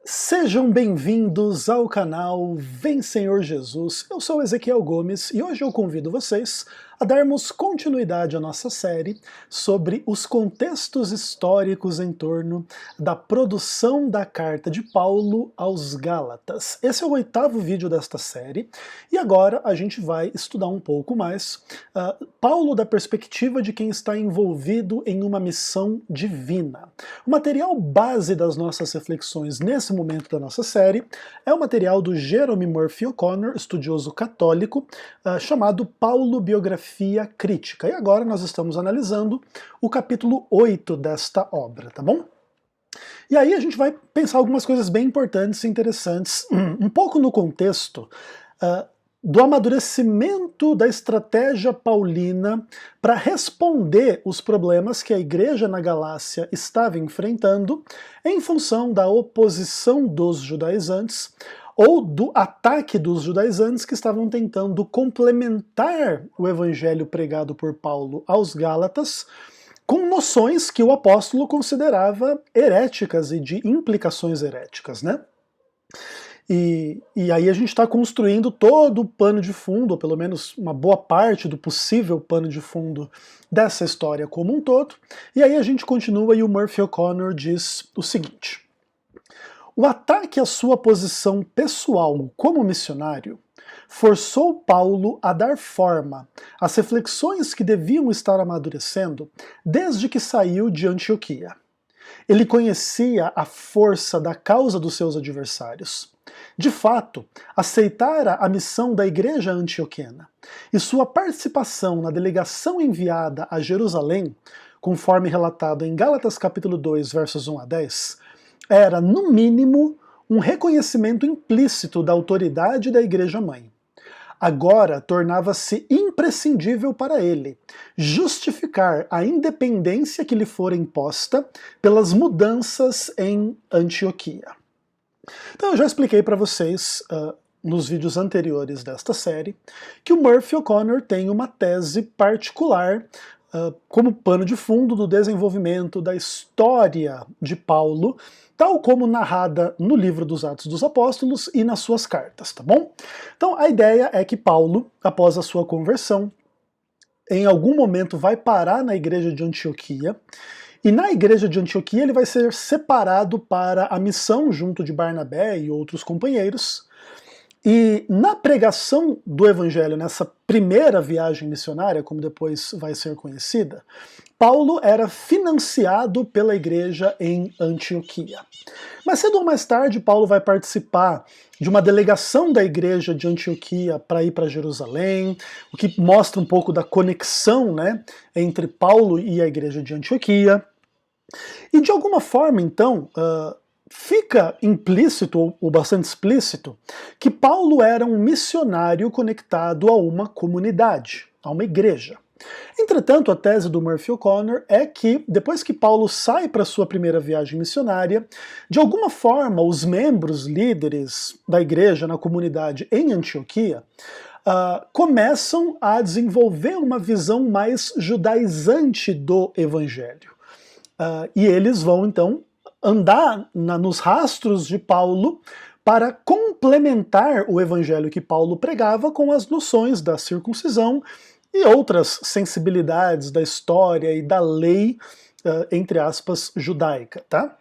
Sejam bem-vindos ao canal Vem Senhor Jesus. Eu sou Ezequiel Gomes e hoje eu convido vocês a darmos continuidade à nossa série sobre os contextos históricos em torno da produção da carta de Paulo aos Gálatas. Esse é o 8º vídeo desta série e agora a gente vai estudar um pouco mais Paulo da perspectiva de quem está envolvido em uma missão divina. O material base das nossas reflexões nesse momento da nossa série é o material do Jerome Murphy O'Connor, estudioso católico, chamado Paulo Biografia Crítica. E agora nós estamos analisando o capítulo 8 desta obra, tá bom? E aí a gente vai pensar algumas coisas bem importantes e interessantes, um pouco no contexto do amadurecimento da estratégia paulina para responder os problemas que a igreja na Galácia estava enfrentando em função da oposição dos judaizantes ou do ataque dos judaizantes que estavam tentando complementar o evangelho pregado por Paulo aos Gálatas com noções que o apóstolo considerava heréticas e de implicações heréticas, né? E aí a gente está construindo todo o pano de fundo, ou pelo menos uma boa parte do possível pano de fundo dessa história como um todo, e aí a gente continua e o Murphy O'Connor diz o seguinte: o ataque à sua posição pessoal como missionário forçou Paulo a dar forma às reflexões que deviam estar amadurecendo desde que saiu de Antioquia. Ele conhecia a força da causa dos seus adversários. De fato, aceitara a missão da igreja antioquena, e sua participação na delegação enviada a Jerusalém, conforme relatado em Gálatas capítulo 2, versos 1 a 10, era, no mínimo, um reconhecimento implícito da autoridade da igreja-mãe. Agora tornava-se imprescindível para ele justificar a independência que lhe fora imposta pelas mudanças em Antioquia. Então eu já expliquei para vocês nos vídeos anteriores desta série que o Murphy O'Connor tem uma tese particular como pano de fundo do desenvolvimento da história de Paulo, tal como narrada no livro dos Atos dos Apóstolos e nas suas cartas, tá bom? Então a ideia é que Paulo, após a sua conversão, em algum momento vai parar na igreja de Antioquia, e na igreja de Antioquia ele vai ser separado para a missão junto de Barnabé e outros companheiros. E na pregação do evangelho, nessa primeira viagem missionária, como depois vai ser conhecida, Paulo era financiado pela igreja em Antioquia. Mas cedo ou mais tarde, Paulo vai participar de uma delegação da igreja de Antioquia para ir para Jerusalém, o que mostra um pouco da conexão, né, entre Paulo e a igreja de Antioquia. E de alguma forma, então, fica implícito, ou bastante explícito, que Paulo era um missionário conectado a uma comunidade, a uma igreja. Entretanto, a tese do Murphy O'Connor é que, depois que Paulo sai para sua primeira viagem missionária, de alguma forma os membros líderes da igreja na comunidade em Antioquia começam a desenvolver uma visão mais judaizante do evangelho. E eles vão, então, andar nos rastros de Paulo para complementar o evangelho que Paulo pregava com as noções da circuncisão e outras sensibilidades da história e da lei, entre aspas, judaica, tá?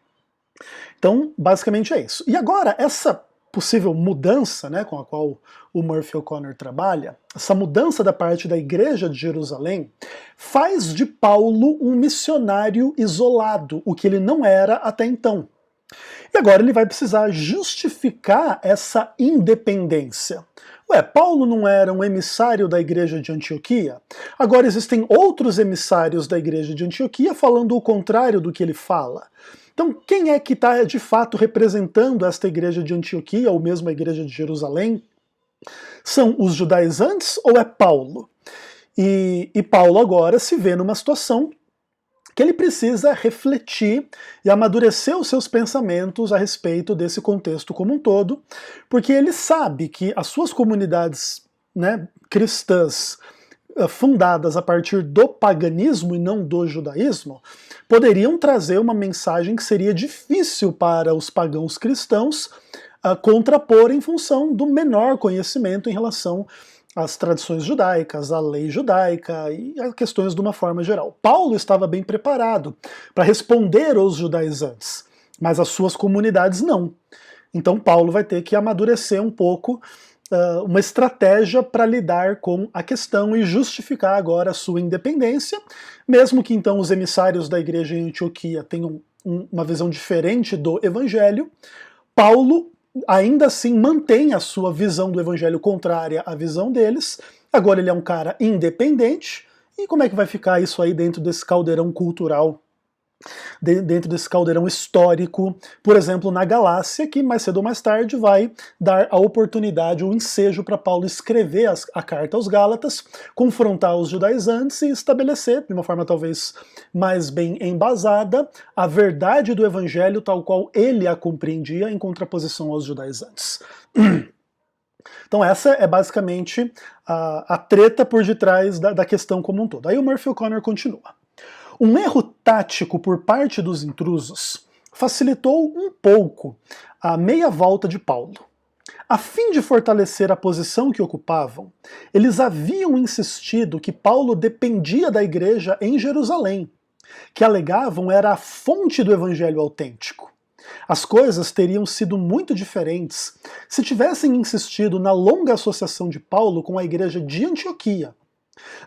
Então, basicamente é isso. E agora, essa possível mudança, né, com a qual o Murphy O'Connor trabalha, essa mudança da parte da igreja de Jerusalém, faz de Paulo um missionário isolado, o que ele não era até então. E agora ele vai precisar justificar essa independência. Ué, Paulo não era um emissário da igreja de Antioquia? Agora existem outros emissários da igreja de Antioquia falando o contrário do que ele fala. Então quem é que está de fato representando esta igreja de Antioquia, ou mesmo a igreja de Jerusalém? São os judaizantes ou é Paulo? E Paulo agora se vê numa situação que ele precisa refletir e amadurecer os seus pensamentos a respeito desse contexto como um todo, porque ele sabe que as suas comunidades, né, cristãs fundadas a partir do paganismo e não do judaísmo, poderiam trazer uma mensagem que seria difícil para os pagãos cristãos contrapor em função do menor conhecimento em relação às tradições judaicas, à lei judaica e a questões de uma forma geral. Paulo estava bem preparado para responder aos judaizantes, mas as suas comunidades não. Então Paulo vai ter que amadurecer um pouco uma estratégia para lidar com a questão e justificar agora a sua independência, mesmo que então os emissários da igreja em Antioquia tenham uma visão diferente do evangelho. Paulo ainda assim mantém a sua visão do evangelho contrária à visão deles. Agora ele é um cara independente. E como é que vai ficar isso aí dentro desse caldeirão cultural, dentro desse caldeirão histórico, por exemplo, na Galácia, que mais cedo ou mais tarde vai dar a oportunidade, o ensejo para Paulo escrever a carta aos Gálatas, confrontar os judaizantes e estabelecer, de uma forma talvez mais bem embasada, a verdade do evangelho tal qual ele a compreendia em contraposição aos judaizantes. Então essa é basicamente a treta por detrás da questão como um todo. Aí o Murphy O'Connor continua. Um erro tático por parte dos intrusos facilitou um pouco a meia volta de Paulo. A fim de fortalecer a posição que ocupavam, eles haviam insistido que Paulo dependia da igreja em Jerusalém, que alegavam era a fonte do evangelho autêntico. As coisas teriam sido muito diferentes se tivessem insistido na longa associação de Paulo com a igreja de Antioquia.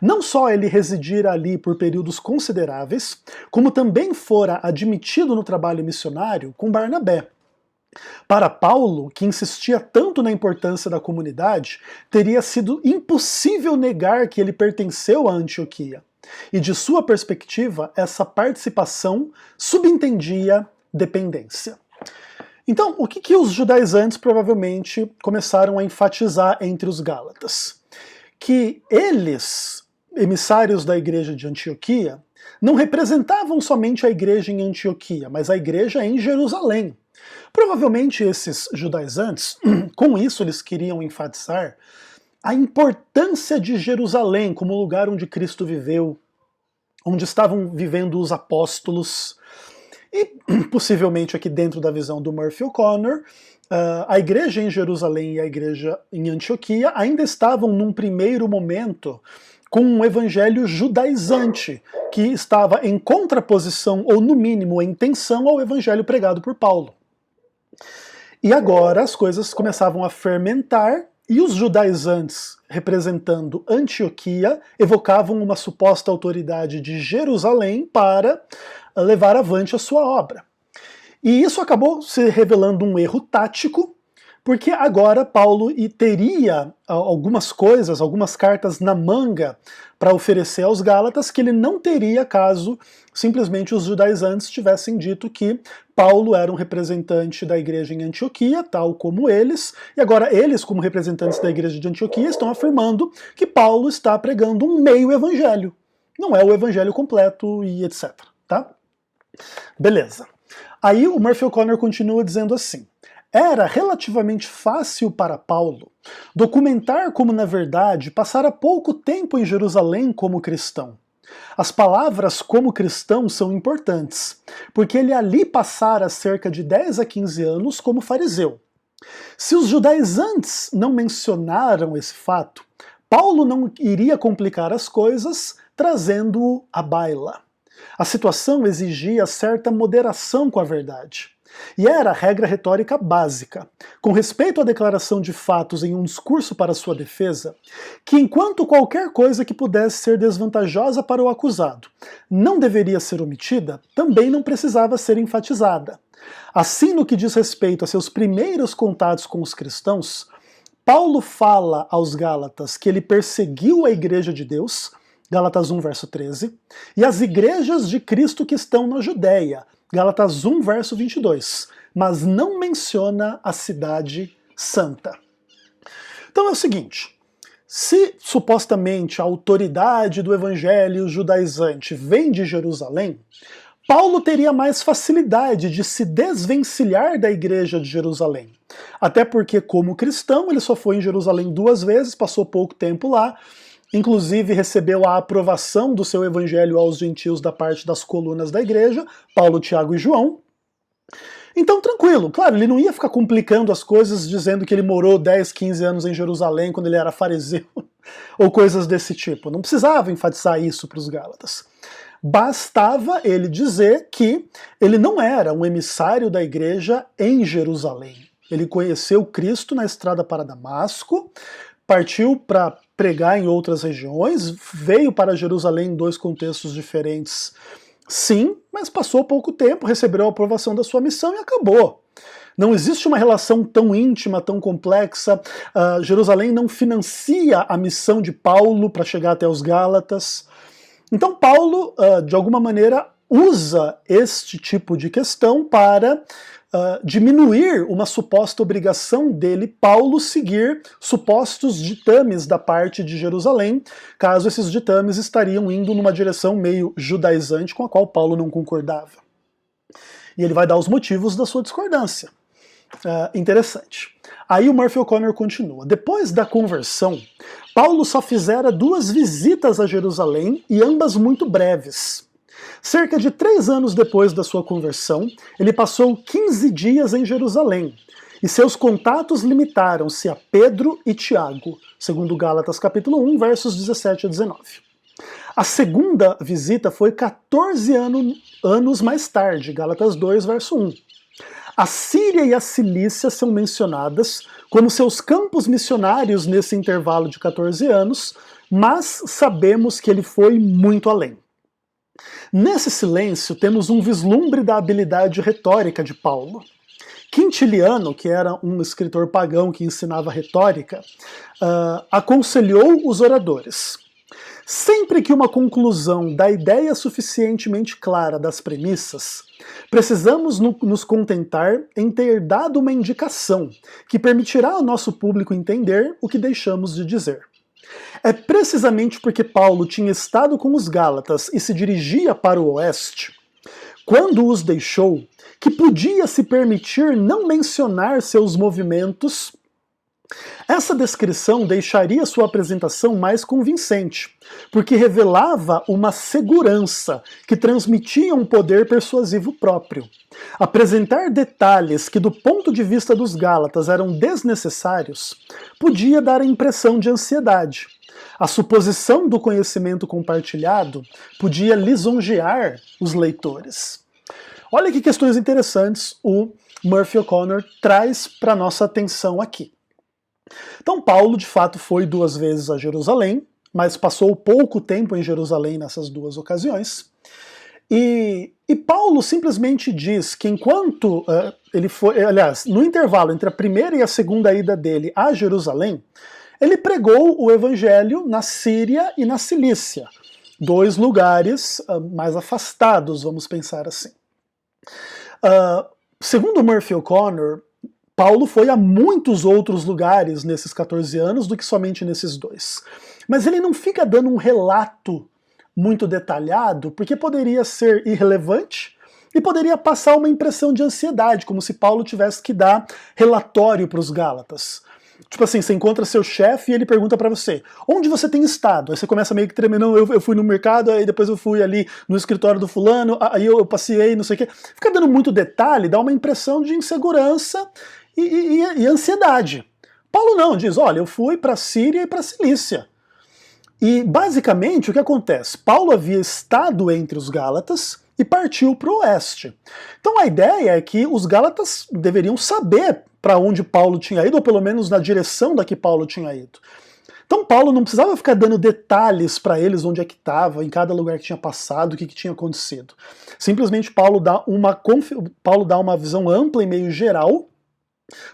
Não só ele residira ali por períodos consideráveis, como também fora admitido no trabalho missionário com Barnabé. Para Paulo, que insistia tanto na importância da comunidade, teria sido impossível negar que ele pertenceu a Antioquia. E de sua perspectiva, essa participação subentendia dependência. Então, o que os judaizantes provavelmente começaram a enfatizar entre os gálatas? Que eles, emissários da igreja de Antioquia, não representavam somente a igreja em Antioquia, mas a igreja em Jerusalém. Provavelmente esses judaizantes, com isso eles queriam enfatizar a importância de Jerusalém como lugar onde Cristo viveu, onde estavam vivendo os apóstolos, e possivelmente aqui dentro da visão do Murphy O'Connor, a igreja em Jerusalém e a igreja em Antioquia ainda estavam num primeiro momento com um evangelho judaizante, que estava em contraposição, ou no mínimo em tensão, ao evangelho pregado por Paulo. E agora as coisas começavam a fermentar, e os judaizantes, representando Antioquia, evocavam uma suposta autoridade de Jerusalém para levar avante a sua obra. E isso acabou se revelando um erro tático, porque agora Paulo teria algumas coisas, algumas cartas na manga para oferecer aos Gálatas que ele não teria caso simplesmente os judaizantes tivessem dito que Paulo era um representante da igreja em Antioquia, tal como eles, e agora eles, como representantes da igreja de Antioquia, estão afirmando que Paulo está pregando um meio evangelho. Não é o evangelho completo e etc. Tá? Beleza. Aí o Murphy O'Connor continua dizendo assim: era relativamente fácil para Paulo documentar como, na verdade, passara pouco tempo em Jerusalém como cristão. As palavras como cristão são importantes, porque ele ali passara cerca de 10 a 15 anos como fariseu. Se os judaizantes não mencionaram esse fato, Paulo não iria complicar as coisas trazendo-o à baila. A situação exigia certa moderação com a verdade. E era a regra retórica básica, com respeito à declaração de fatos em um discurso para sua defesa, que enquanto qualquer coisa que pudesse ser desvantajosa para o acusado não deveria ser omitida, também não precisava ser enfatizada. Assim, no que diz respeito a seus primeiros contatos com os cristãos, Paulo fala aos Gálatas que ele perseguiu a igreja de Deus, Gálatas 1, verso 13, e as igrejas de Cristo que estão na Judéia, Gálatas 1, verso 22, mas não menciona a cidade santa. Então é o seguinte, se supostamente a autoridade do evangelho judaizante vem de Jerusalém, Paulo teria mais facilidade de se desvencilhar da igreja de Jerusalém. Até porque, como cristão, ele só foi em Jerusalém 2 vezes, passou pouco tempo lá, inclusive recebeu a aprovação do seu evangelho aos gentios da parte das colunas da igreja, Paulo, Tiago e João. Então, tranquilo, claro, ele não ia ficar complicando as coisas dizendo que ele morou 10, 15 anos em Jerusalém quando ele era fariseu, ou coisas desse tipo. Não precisava enfatizar isso para os Gálatas. Bastava ele dizer que ele não era um emissário da igreja em Jerusalém. Ele conheceu Cristo na estrada para Damasco, partiu para pregar em outras regiões, veio para Jerusalém em dois contextos diferentes, sim, mas passou pouco tempo, recebeu a aprovação da sua missão e acabou. Não existe uma relação tão íntima, tão complexa. Jerusalém não financia a missão de Paulo para chegar até os Gálatas. Então Paulo, de alguma maneira, usa este tipo de questão para diminuir uma suposta obrigação dele, Paulo, seguir supostos ditames da parte de Jerusalém, caso esses ditames estariam indo numa direção meio judaizante com a qual Paulo não concordava. E ele vai dar os motivos da sua discordância. Interessante. Aí o Murphy O'Connor continua. Depois da conversão, Paulo só fizera 2 visitas a Jerusalém e ambas muito breves. Cerca de 3 anos depois da sua conversão, ele passou 15 dias em Jerusalém, e seus contatos limitaram-se a Pedro e Tiago, segundo Gálatas capítulo 1, versos 17 a 19. A segunda visita foi 14 anos mais tarde, Gálatas 2, verso 1. A Síria e a Cilícia são mencionadas como seus campos missionários nesse intervalo de 14 anos, mas sabemos que ele foi muito além. Nesse silêncio temos um vislumbre da habilidade retórica de Paulo. Quintiliano, que era um escritor pagão que ensinava retórica, aconselhou os oradores: sempre que uma conclusão da ideia suficientemente clara das premissas, precisamos nos contentar em ter dado uma indicação que permitirá ao nosso público entender o que deixamos de dizer. É precisamente porque Paulo tinha estado com os Gálatas e se dirigia para o oeste, quando os deixou, que podia se permitir não mencionar seus movimentos. Essa descrição deixaria sua apresentação mais convincente, porque revelava uma segurança que transmitia um poder persuasivo próprio. Apresentar detalhes que, do ponto de vista dos Gálatas, eram desnecessários, podia dar a impressão de ansiedade. A suposição do conhecimento compartilhado podia lisonjear os leitores. Olha que questões interessantes o Murphy O'Connor traz para nossa atenção aqui. Então Paulo, de fato, foi 2 vezes a Jerusalém, mas passou pouco tempo em Jerusalém nessas 2 ocasiões. E Paulo simplesmente diz que enquanto ele foi, aliás, no intervalo entre a primeira e a segunda ida dele a Jerusalém, ele pregou o evangelho na Síria e na Cilícia, 2 lugares mais afastados, vamos pensar assim. Segundo Murphy O'Connor, Paulo foi a muitos outros lugares nesses 14 anos do que somente nesses 2. Mas ele não fica dando um relato muito detalhado, porque poderia ser irrelevante e poderia passar uma impressão de ansiedade, como se Paulo tivesse que dar relatório para os Gálatas. Tipo assim, você encontra seu chefe e ele pergunta pra você: onde você tem estado? Aí você começa meio que tremendo: não, eu fui no mercado, aí depois eu fui ali no escritório do fulano, aí eu passei, não sei o quê. Fica dando muito detalhe, dá uma impressão de insegurança e ansiedade. Paulo não, diz: olha, eu fui pra Síria e pra Cilícia. E basicamente o que acontece? Paulo havia estado entre os Gálatas e partiu para o oeste. Então a ideia é que os Gálatas deveriam saber para onde Paulo tinha ido, ou pelo menos na direção da que Paulo tinha ido. Então Paulo não precisava ficar dando detalhes para eles onde é que estava, em cada lugar que tinha passado, o que tinha acontecido. Simplesmente Paulo dá uma visão ampla e meio geral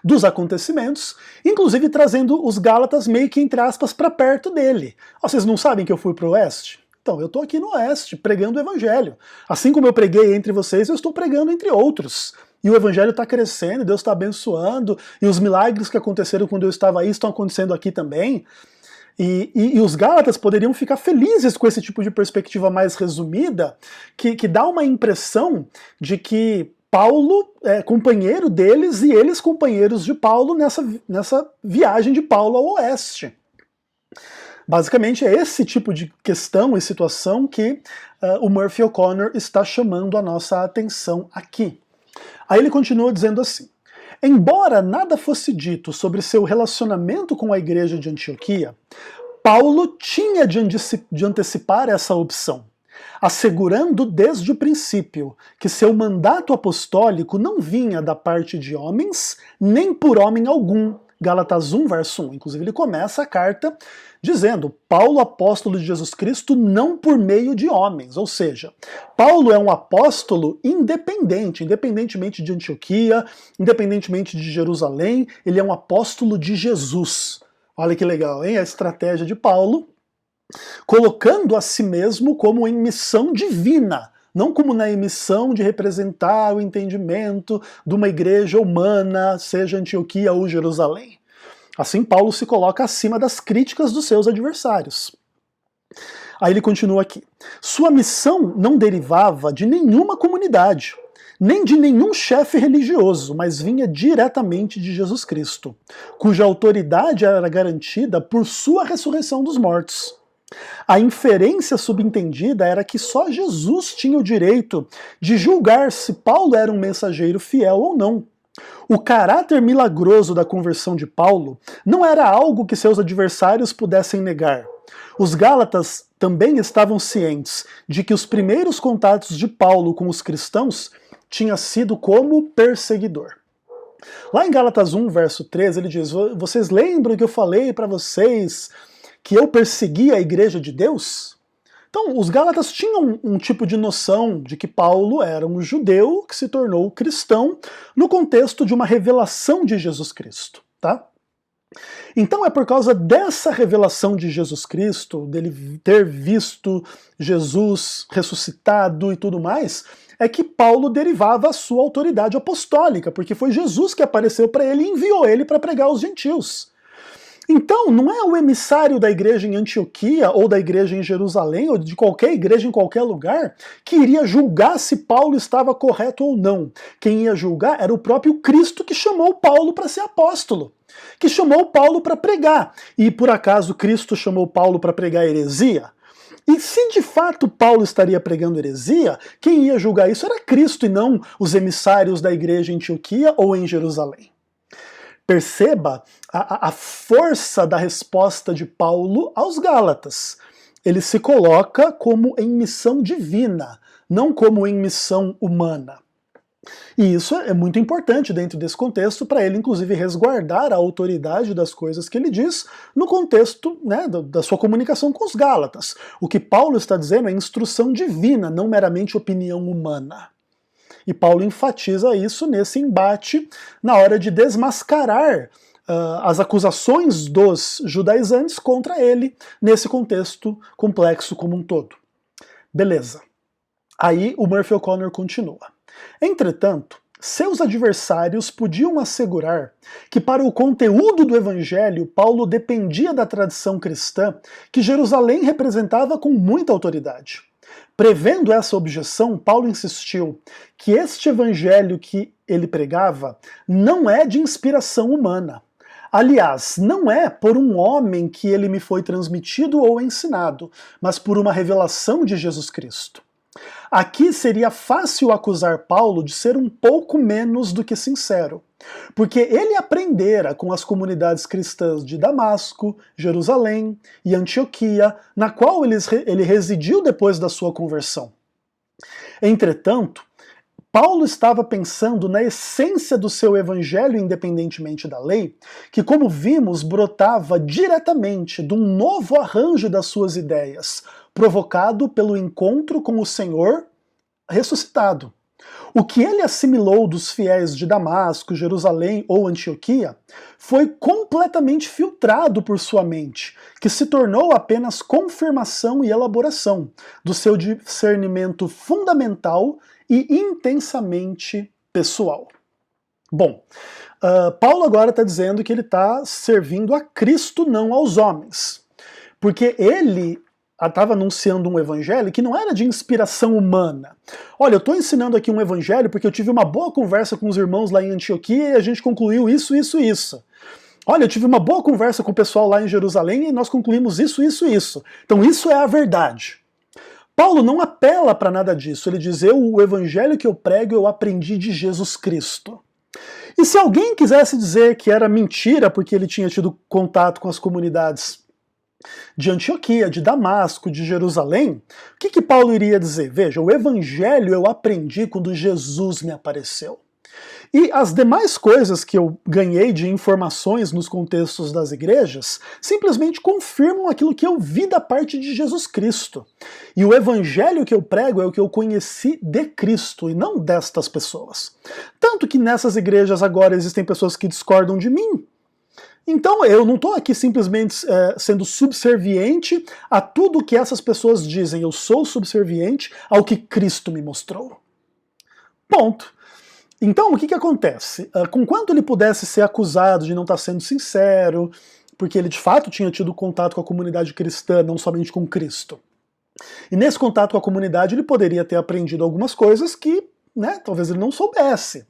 dos acontecimentos, inclusive trazendo os Gálatas meio que, entre aspas, para perto dele. Vocês não sabem que eu fui para o oeste? Então, eu estou aqui no oeste, pregando o evangelho. Assim como eu preguei entre vocês, eu estou pregando entre outros. E o evangelho está crescendo, Deus está abençoando, e os milagres que aconteceram quando eu estava aí estão acontecendo aqui também. E os Gálatas poderiam ficar felizes com esse tipo de perspectiva mais resumida, que dá uma impressão de que Paulo é companheiro deles e eles companheiros de Paulo nessa viagem de Paulo ao oeste. Basicamente é esse tipo de questão e situação que o Murphy O'Connor está chamando a nossa atenção aqui. Aí ele continua dizendo assim: embora nada fosse dito sobre seu relacionamento com a igreja de Antioquia, Paulo tinha de antecipar essa opção, assegurando desde o princípio que seu mandato apostólico não vinha da parte de homens, nem por homem algum. Gálatas 1, verso 1. Inclusive ele começa a carta dizendo: Paulo, apóstolo de Jesus Cristo, não por meio de homens. Ou seja, Paulo é um apóstolo independente, independentemente de Antioquia, independentemente de Jerusalém, ele é um apóstolo de Jesus. Olha que legal, hein? A estratégia de Paulo, colocando a si mesmo como em missão divina, não como na missão de representar o entendimento de uma igreja humana, seja Antioquia ou Jerusalém. Assim, Paulo se coloca acima das críticas dos seus adversários. Aí ele continua aqui: sua missão não derivava de nenhuma comunidade, nem de nenhum chefe religioso, mas vinha diretamente de Jesus Cristo, cuja autoridade era garantida por sua ressurreição dos mortos. A inferência subentendida era que só Jesus tinha o direito de julgar se Paulo era um mensageiro fiel ou não. O caráter milagroso da conversão de Paulo não era algo que seus adversários pudessem negar. Os Gálatas também estavam cientes de que os primeiros contatos de Paulo com os cristãos tinha sido como perseguidor. Lá em Gálatas 1, verso 13, ele diz: vocês lembram que eu falei para vocês que eu persegui a igreja de Deus? Então, os Gálatas tinham um tipo de noção de que Paulo era um judeu que se tornou cristão no contexto de uma revelação de Jesus Cristo, tá? Então é por causa dessa revelação de Jesus Cristo, dele ter visto Jesus ressuscitado e tudo mais, é que Paulo derivava a sua autoridade apostólica, porque foi Jesus que apareceu para ele e enviou ele para pregar aos gentios. Então, não é o emissário da igreja em Antioquia, ou da igreja em Jerusalém, ou de qualquer igreja em qualquer lugar, que iria julgar se Paulo estava correto ou não. Quem ia julgar era o próprio Cristo que chamou Paulo para ser apóstolo, que chamou Paulo para pregar. E por acaso Cristo chamou Paulo para pregar heresia? E se de fato Paulo estaria pregando heresia, quem ia julgar isso era Cristo e não os emissários da igreja em Antioquia ou em Jerusalém. Perceba a força da resposta de Paulo aos Gálatas. Ele se coloca como em missão divina, não como em missão humana. E isso é muito importante dentro desse contexto, para ele inclusive resguardar a autoridade das coisas que ele diz no contexto, né, da sua comunicação com os Gálatas. O que Paulo está dizendo é instrução divina, não meramente opinião humana. E Paulo enfatiza isso nesse embate na hora de desmascarar as acusações dos judaizantes contra ele nesse contexto complexo como um todo. Beleza. Aí o Murphy O'Connor continua. Entretanto, seus adversários podiam assegurar que para o conteúdo do evangelho Paulo dependia da tradição cristã que Jerusalém representava com muita autoridade. Prevendo essa objeção, Paulo insistiu que este evangelho que ele pregava não é de inspiração humana. Aliás, não é por um homem que ele me foi transmitido ou ensinado, mas por uma revelação de Jesus Cristo. Aqui seria fácil acusar Paulo de ser um pouco menos do que sincero, porque ele aprendera com as comunidades cristãs de Damasco, Jerusalém e Antioquia, na qual ele residiu depois da sua conversão. Entretanto, Paulo estava pensando na essência do seu evangelho independentemente da lei, que, como vimos, brotava diretamente de um novo arranjo das suas ideias, provocado pelo encontro com o Senhor ressuscitado. O que ele assimilou dos fiéis de Damasco, Jerusalém ou Antioquia foi completamente filtrado por sua mente, que se tornou apenas confirmação e elaboração do seu discernimento fundamental e intensamente pessoal. Bom, Paulo agora está dizendo que ele está servindo a Cristo, não aos homens, porque ele estava anunciando um evangelho que não era de inspiração humana. Olha, eu estou ensinando aqui um evangelho porque eu tive uma boa conversa com os irmãos lá em Antioquia e a gente concluiu isso, isso, isso. olha, eu tive uma boa conversa com o pessoal lá em Jerusalém e nós concluímos isso, isso, isso. Então isso é a verdade. Paulo não apela para nada disso, ele diz, o evangelho que eu prego eu aprendi de Jesus Cristo. E se alguém quisesse dizer que era mentira porque ele tinha tido contato com as comunidades de Antioquia, de Damasco, de Jerusalém, o que Paulo iria dizer? Veja, o evangelho eu aprendi quando Jesus me apareceu. E as demais coisas que eu ganhei de informações nos contextos das igrejas simplesmente confirmam aquilo que eu vi da parte de Jesus Cristo. E o evangelho que eu prego é o que eu conheci de Cristo e não destas pessoas. Tanto que nessas igrejas agora existem pessoas que discordam de mim. Então eu não estou aqui simplesmente sendo subserviente a tudo que essas pessoas dizem. Eu sou subserviente ao que Cristo me mostrou. Ponto. Então, o que acontece? Conquanto ele pudesse ser acusado de não estar sendo sincero, porque ele de fato tinha tido contato com a comunidade cristã, não somente com Cristo. E nesse contato com a comunidade ele poderia ter aprendido algumas coisas que, talvez ele não soubesse.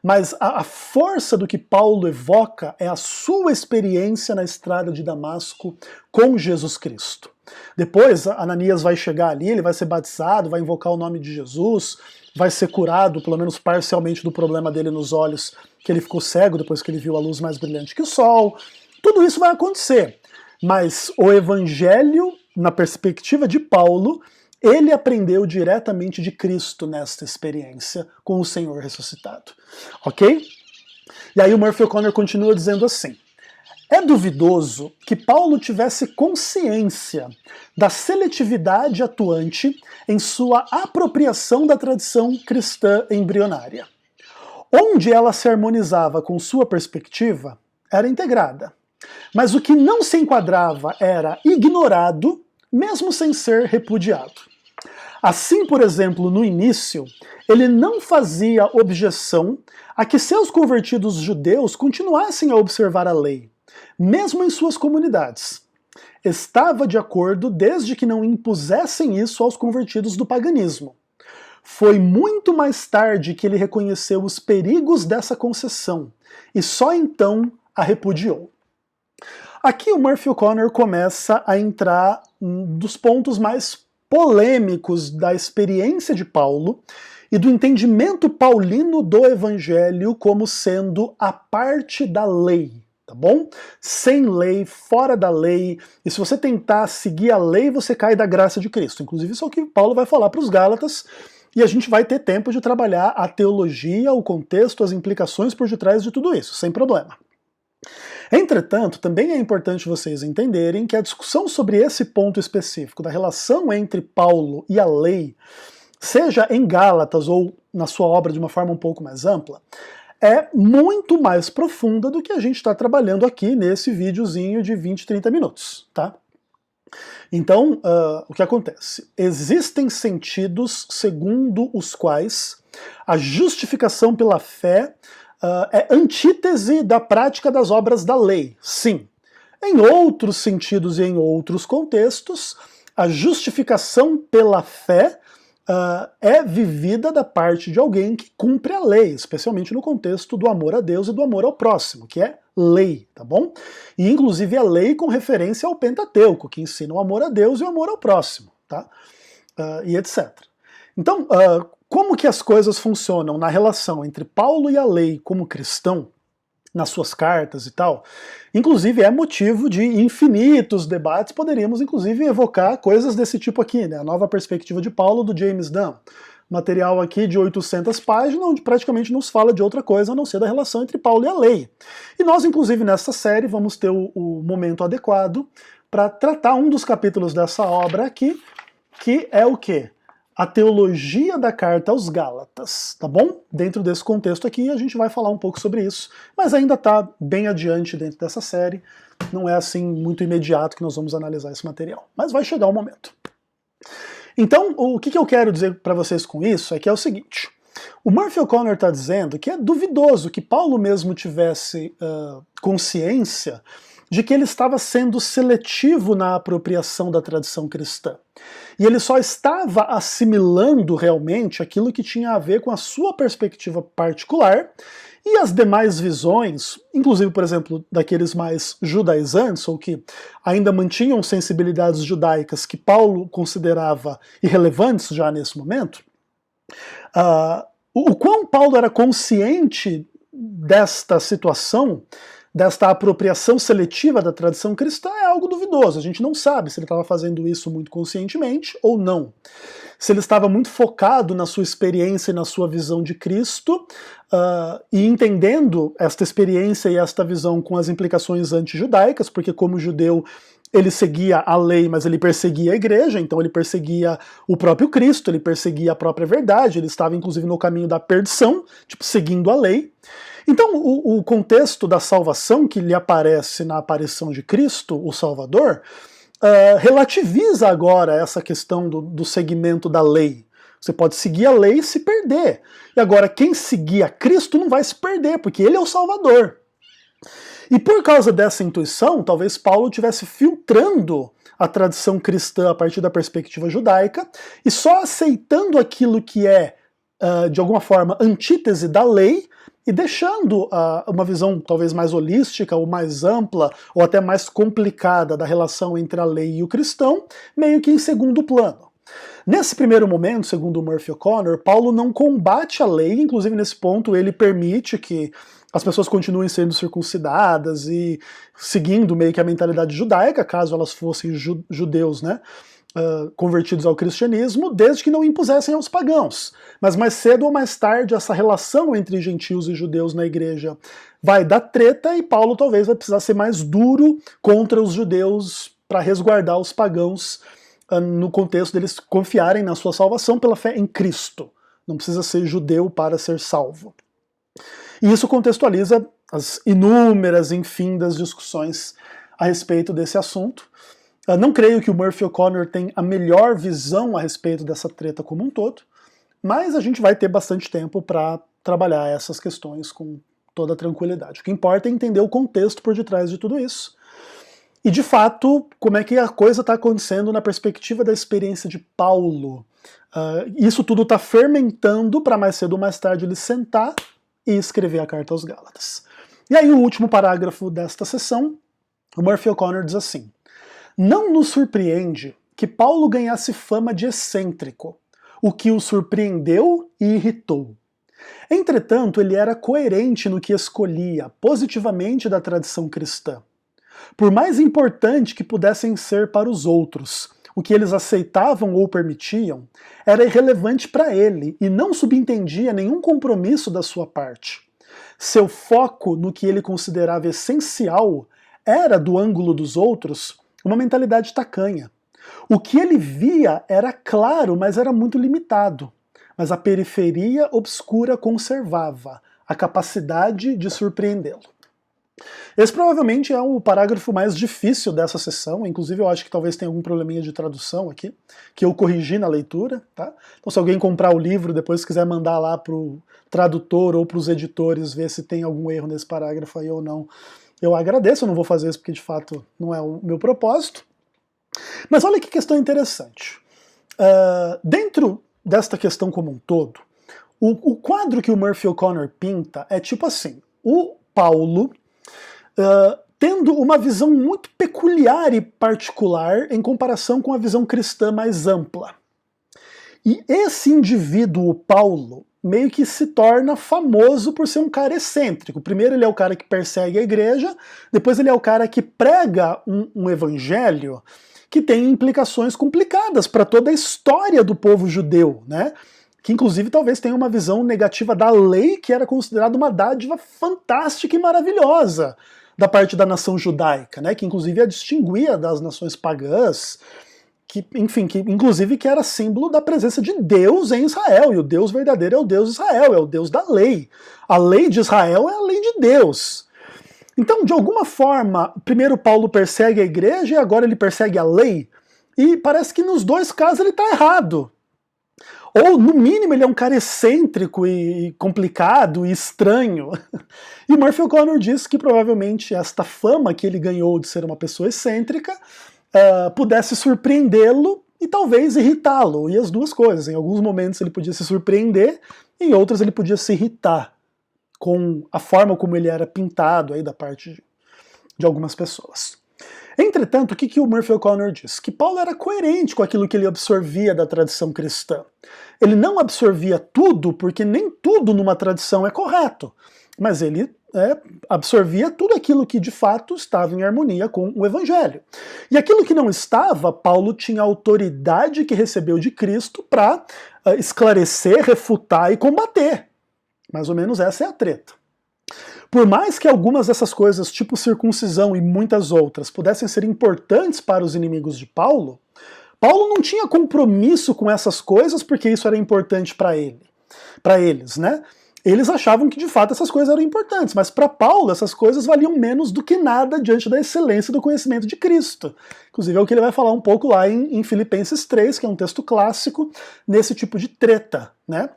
Mas a força do que Paulo evoca é a sua experiência na estrada de Damasco com Jesus Cristo. Depois, Ananias vai chegar ali, ele vai ser batizado, vai invocar o nome de Jesus, vai ser curado, pelo menos parcialmente, do problema dele nos olhos, que ele ficou cego depois que ele viu a luz mais brilhante que o sol. Tudo isso vai acontecer. Mas o evangelho, na perspectiva de Paulo, ele aprendeu diretamente de Cristo nesta experiência com o Senhor ressuscitado. Ok? E aí o Murphy O'Connor continua dizendo assim: é duvidoso que Paulo tivesse consciência da seletividade atuante em sua apropriação da tradição cristã embrionária. Onde ela se harmonizava com sua perspectiva, era integrada. Mas o que não se enquadrava era ignorado, mesmo sem ser repudiado. Assim, por exemplo, no início, ele não fazia objeção a que seus convertidos judeus continuassem a observar a lei, mesmo em suas comunidades. Estava de acordo desde que não impusessem isso aos convertidos do paganismo. Foi muito mais tarde que ele reconheceu os perigos dessa concessão, e só então a repudiou. Aqui o Murphy O'Connor começa a entrar dos pontos mais polêmicos da experiência de Paulo e do entendimento paulino do evangelho como sendo a parte da lei. Tá bom? Sem lei, fora da lei, e se você tentar seguir a lei, você cai da graça de Cristo. Inclusive isso é o que Paulo vai falar para os Gálatas, e a gente vai ter tempo de trabalhar a teologia, o contexto, as implicações por detrás de tudo isso, sem problema. Entretanto, também é importante vocês entenderem que a discussão sobre esse ponto específico da relação entre Paulo e a lei, seja em Gálatas ou na sua obra de uma forma um pouco mais ampla, é muito mais profunda do que a gente está trabalhando aqui nesse videozinho de 20, 30 minutos, tá? Então, o que acontece? Existem sentidos segundo os quais a justificação pela fé é antítese da prática das obras da lei, sim. Em outros sentidos e em outros contextos, a justificação pela fé é vivida da parte de alguém que cumpre a lei, especialmente no contexto do amor a Deus e do amor ao próximo, que é lei, tá bom? E inclusive a lei com referência ao Pentateuco, que ensina o amor a Deus e o amor ao próximo, tá? E etc. Então, como que as coisas funcionam na relação entre Paulo e a lei como cristão, nas suas cartas e tal, inclusive é motivo de infinitos debates, poderíamos inclusive evocar coisas desse tipo aqui, né? A Nova Perspectiva de Paulo, do James Dunn, material aqui de 800 páginas, onde praticamente não se fala de outra coisa a não ser da relação entre Paulo e a lei. E nós, inclusive, nessa série, vamos ter o momento adequado para tratar um dos capítulos dessa obra aqui, que é o quê? A teologia da carta aos Gálatas, tá bom? Dentro desse contexto aqui a gente vai falar um pouco sobre isso, mas ainda está bem adiante dentro dessa série, não é assim muito imediato que nós vamos analisar esse material, mas vai chegar o momento. Então, o que eu quero dizer para vocês com isso é que é o seguinte: o Murphy O'Connor está dizendo que é duvidoso que Paulo mesmo tivesse consciência de que ele estava sendo seletivo na apropriação da tradição cristã. E ele só estava assimilando realmente aquilo que tinha a ver com a sua perspectiva particular E as demais visões, inclusive, por exemplo, daqueles mais judaizantes, ou que ainda mantinham sensibilidades judaicas que Paulo considerava irrelevantes já nesse momento, o quão Paulo era consciente desta situação, desta apropriação seletiva da tradição cristã, é algo duvidoso. A gente não sabe se ele estava fazendo isso muito conscientemente ou não. Se ele estava muito focado na sua experiência e na sua visão de Cristo, e entendendo esta experiência e esta visão com as implicações anti-judaicas, porque como judeu ele seguia a lei, mas ele perseguia a igreja, então ele perseguia o próprio Cristo, ele perseguia a própria verdade, ele estava inclusive no caminho da perdição, tipo, seguindo a lei. Então o contexto da salvação que lhe aparece na aparição de Cristo, o Salvador, relativiza agora essa questão do seguimento da lei. Você pode seguir a lei e se perder. E agora quem seguir a Cristo não vai se perder, porque ele é o Salvador. E por causa dessa intuição, talvez Paulo estivesse filtrando a tradição cristã a partir da perspectiva judaica e só aceitando aquilo que é, de alguma forma, antítese da lei e deixando uma visão talvez mais holística ou mais ampla ou até mais complicada da relação entre a lei e o cristão, meio que em segundo plano. Nesse primeiro momento, segundo o Murphy O'Connor, Paulo não combate a lei, inclusive nesse ponto ele permite que as pessoas continuem sendo circuncidadas e seguindo meio que a mentalidade judaica, caso elas fossem judeus, né, convertidos ao cristianismo, desde que não impusessem aos pagãos. Mas mais cedo ou mais tarde, essa relação entre gentios e judeus na igreja vai dar treta e Paulo talvez vai precisar ser mais duro contra os judeus para resguardar os pagãos no contexto deles confiarem na sua salvação pela fé em Cristo. Não precisa ser judeu para ser salvo. E isso contextualiza as inúmeras e infindas discussões a respeito desse assunto. Não creio que o Murphy O'Connor tenha a melhor visão a respeito dessa treta como um todo, mas a gente vai ter bastante tempo para trabalhar essas questões com toda tranquilidade. O que importa é entender o contexto por detrás de tudo isso. E, de fato, como é que a coisa está acontecendo na perspectiva da experiência de Paulo. Isso tudo está fermentando para mais cedo ou mais tarde ele sentar e escrever a carta aos Gálatas. E aí o último parágrafo desta sessão, o Murphy O'Connor diz assim: não nos surpreende que Paulo ganhasse fama de excêntrico, o que o surpreendeu e irritou. Entretanto, ele era coerente no que escolhia, positivamente da tradição cristã. Por mais importante que pudessem ser para os outros, o que eles aceitavam ou permitiam, era irrelevante para ele e não subentendia nenhum compromisso da sua parte. Seu foco no que ele considerava essencial era, do ângulo dos outros, uma mentalidade tacanha. O que ele via era claro, mas era muito limitado. Mas a periferia obscura conservava a capacidade de surpreendê-lo. Esse provavelmente é o parágrafo mais difícil dessa sessão, inclusive eu acho que talvez tenha algum probleminha de tradução aqui, que eu corrigi na leitura, tá? Então se alguém comprar o livro, depois quiser mandar lá pro tradutor ou pros editores ver se tem algum erro nesse parágrafo aí ou não, eu agradeço, eu não vou fazer isso porque de fato não é o meu propósito. Mas olha que questão interessante. Dentro desta questão como um todo, o quadro que o Murphy O'Connor pinta é tipo assim: o Paulo tendo uma visão muito peculiar e particular em comparação com a visão cristã mais ampla. E esse indivíduo, Paulo, meio que se torna famoso por ser um cara excêntrico. Primeiro ele é o cara que persegue a igreja, depois ele é o cara que prega um evangelho que tem implicações complicadas para toda a história do povo judeu, né? Que inclusive talvez tenha uma visão negativa da lei, que era considerada uma dádiva fantástica e maravilhosa da parte da nação judaica, né? Que inclusive a distinguia das nações pagãs, que, enfim, que inclusive que era símbolo da presença de Deus em Israel, e o Deus verdadeiro é o Deus de Israel, é o Deus da lei. A lei de Israel é a lei de Deus. Então, de alguma forma, primeiro Paulo persegue a igreja e agora ele persegue a lei, e parece que nos dois casos ele está errado. Ou, no mínimo, ele é um cara excêntrico e complicado e estranho. E o Murphy O'Connor diz que provavelmente esta fama que ele ganhou de ser uma pessoa excêntrica pudesse surpreendê-lo e talvez irritá-lo. E as duas coisas. Em alguns momentos ele podia se surpreender, em outros ele podia se irritar com a forma como ele era pintado aí da parte de algumas pessoas. Entretanto, o que o Murphy O'Connor diz? Que Paulo era coerente com aquilo que ele absorvia da tradição cristã. Ele não absorvia tudo, porque nem tudo numa tradição é correto, mas ele absorvia tudo aquilo que de fato estava em harmonia com o Evangelho. E aquilo que não estava, Paulo tinha a autoridade que recebeu de Cristo para esclarecer, refutar e combater. Mais ou menos essa é a treta. Por mais que algumas dessas coisas, tipo circuncisão e muitas outras, pudessem ser importantes para os inimigos de Paulo, Paulo não tinha compromisso com essas coisas porque isso era importante para eles, né? Eles achavam que de fato essas coisas eram importantes, mas para Paulo essas coisas valiam menos do que nada diante da excelência do conhecimento de Cristo. Inclusive é o que ele vai falar um pouco lá em Filipenses 3, que é um texto clássico nesse tipo de treta, né?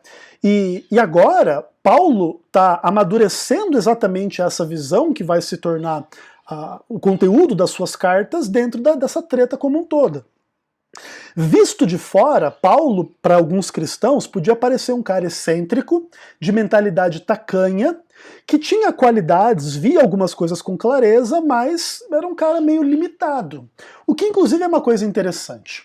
E agora Paulo está amadurecendo exatamente essa visão que vai se tornar o conteúdo das suas cartas dentro dessa treta como um todo. Visto de fora, Paulo, para alguns cristãos, podia parecer um cara excêntrico, de mentalidade tacanha, que tinha qualidades, via algumas coisas com clareza, mas era um cara meio limitado. O que inclusive é uma coisa interessante.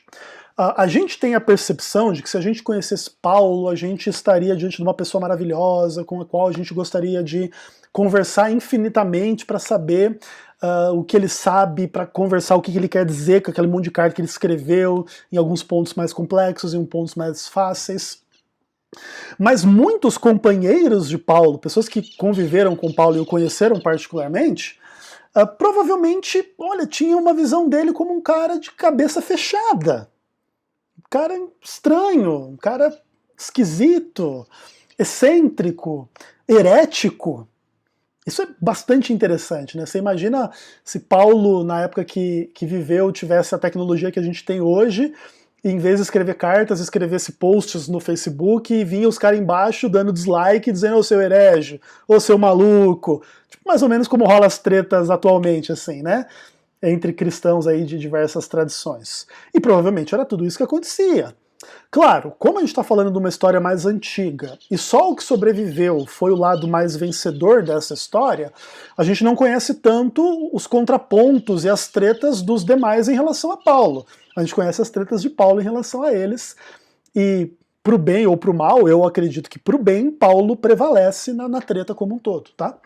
A gente tem a percepção de que se a gente conhecesse Paulo, a gente estaria diante de uma pessoa maravilhosa, com a qual a gente gostaria de conversar infinitamente para saber o que ele sabe, para conversar o que ele quer dizer com aquele monte de carta que ele escreveu, em alguns pontos mais complexos, em pontos mais fáceis. Mas muitos companheiros de Paulo, pessoas que conviveram com Paulo e o conheceram particularmente, provavelmente, olha, tinham uma visão dele como um cara de cabeça fechada. Um cara estranho, um cara esquisito, excêntrico, herético. Isso é bastante interessante, né? Você imagina se Paulo, na época que viveu, tivesse a tecnologia que a gente tem hoje, e em vez de escrever cartas, escrevesse posts no Facebook e vinha os caras embaixo dando dislike, dizendo ô seu herege, ô seu maluco. Tipo, mais ou menos como rola as tretas atualmente, assim, né? Entre cristãos aí de diversas tradições. E provavelmente era tudo isso que acontecia. Claro, como a gente está falando de uma história mais antiga, e só o que sobreviveu foi o lado mais vencedor dessa história, a gente não conhece tanto os contrapontos e as tretas dos demais em relação a Paulo. A gente conhece as tretas de Paulo em relação a eles, e pro bem ou pro mal, eu acredito que pro bem, Paulo prevalece na treta como um todo, tá?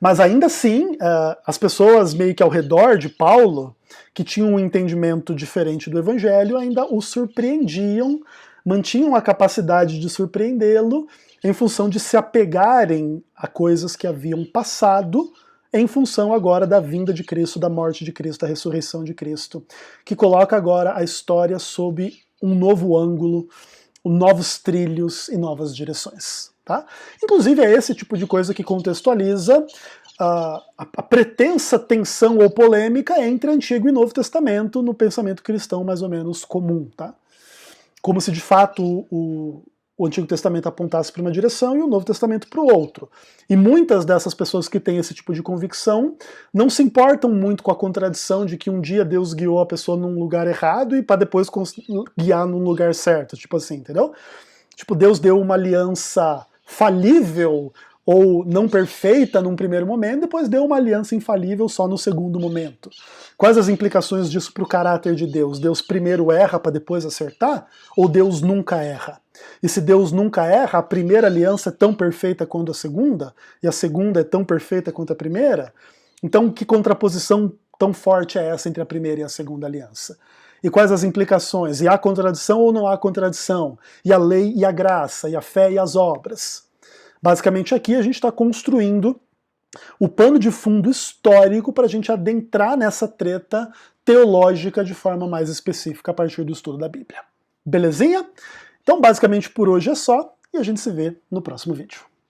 Mas ainda assim, as pessoas meio que ao redor de Paulo, que tinham um entendimento diferente do Evangelho, ainda o surpreendiam, mantinham a capacidade de surpreendê-lo em função de se apegarem a coisas que haviam passado, em função agora da vinda de Cristo, da morte de Cristo, da ressurreição de Cristo, que coloca agora a história sob um novo ângulo, novos trilhos e novas direções. Tá? Inclusive é esse tipo de coisa que contextualiza a pretensa tensão ou polêmica entre Antigo e Novo Testamento no pensamento cristão mais ou menos comum. Tá? Como se de fato o Antigo Testamento apontasse para uma direção e o Novo Testamento para o outro. E muitas dessas pessoas que têm esse tipo de convicção não se importam muito com a contradição de que um dia Deus guiou a pessoa num lugar errado e para depois guiar num lugar certo, tipo assim, entendeu? Tipo, Deus deu uma aliança falível ou não perfeita num primeiro momento, depois deu uma aliança infalível só no segundo momento. Quais as implicações disso para o caráter de Deus? Deus primeiro erra para depois acertar? Ou Deus nunca erra? E se Deus nunca erra, a primeira aliança é tão perfeita quanto a segunda? E a segunda é tão perfeita quanto a primeira? Então que contraposição tão forte é essa entre a primeira e a segunda aliança? E quais as implicações? E há contradição ou não há contradição? E a lei e a graça? E a fé e as obras? Basicamente aqui a gente está construindo o pano de fundo histórico para a gente adentrar nessa treta teológica de forma mais específica a partir do estudo da Bíblia. Belezinha? Então basicamente por hoje é só, e a gente se vê no próximo vídeo.